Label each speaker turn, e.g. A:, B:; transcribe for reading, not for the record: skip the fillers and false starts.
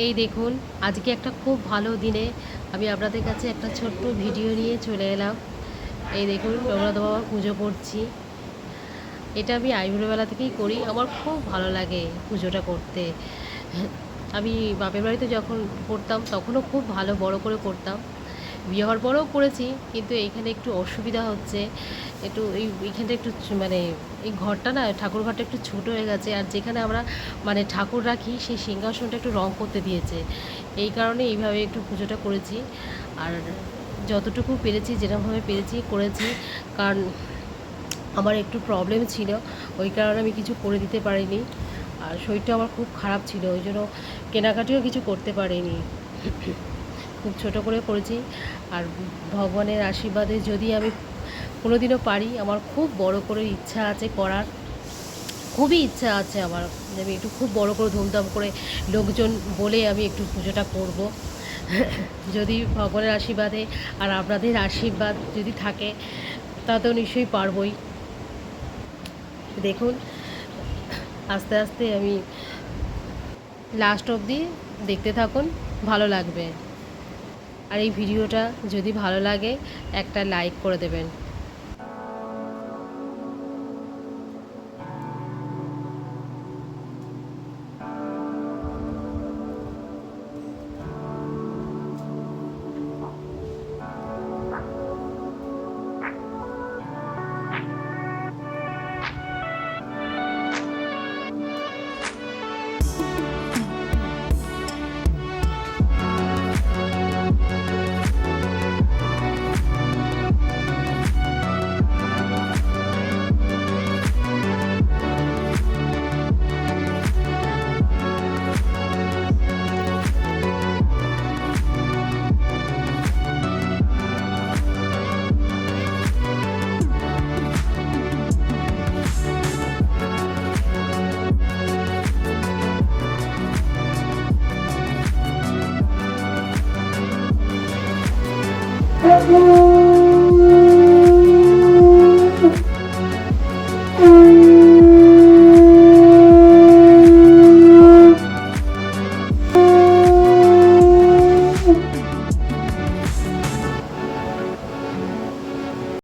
A: এই দেখুন, আজকে একটা খুব ভালো দিনে আমি আপনাদের কাছে একটা ছোট্ট ভিডিও নিয়ে চলে এলাম। এই দেখুন, জগন্নাথ বাবার পুজো করছি। এটা আমি আইবুড়োবেলা থেকেই করি, আমার খুব ভালো লাগে পুজোটা করতে। আমি বাপের বাড়িতে যখন করতাম তখনও খুব ভালো বড় করে করতাম। বিয়ে হওয়ার পরেও করেছি, কিন্তু এইখানে একটু অসুবিধা হচ্ছে। একটু এইখানটা একটু মানে এই ঘরটা না, ঠাকুর ঘরটা একটু ছোটো হয়ে গেছে, আর যেখানে আমরা মানে ঠাকুর রাখি সেই সিংহাসনটা একটু রং করতে দিয়েছে। এই কারণে এইভাবে একটু পুজোটা করেছি। আর যতটুকু পেরেছি, যেরকমভাবে পেরেছি করেছি। কারণ আমার একটু প্রবলেম ছিল, ওই কারণে আমি কিছু করে দিতে পারিনি। আর শরীরটা আমার খুব খারাপ ছিল, ওই জন্য কেনাকাটিও কিছু করতে পারিনি। খুব ছোট করে করেছি। আর ভগবানের আশীর্বাদে যদি আমি কোনোদিনও পারি, আমার খুব বড় করে ইচ্ছা আছে করার। খুবই ইচ্ছা আছে আমার যে আমি একটু খুব বড় করে ধুমধাম করে লোকজন বলে আমি একটু পুজোটা করব। যদি ভগবানের আশীর্বাদে আর আপনাদের আশীর্বাদ যদি থাকে, তা তো নিশ্চয়ই পারবই। দেখুন, আস্তে আস্তে আমি লাস্ট অবধি দেখতে থাকুন, ভালো লাগবে। আর এই ভিডিওটা যদি ভালো লাগে, একটা লাইক করে দেবেন।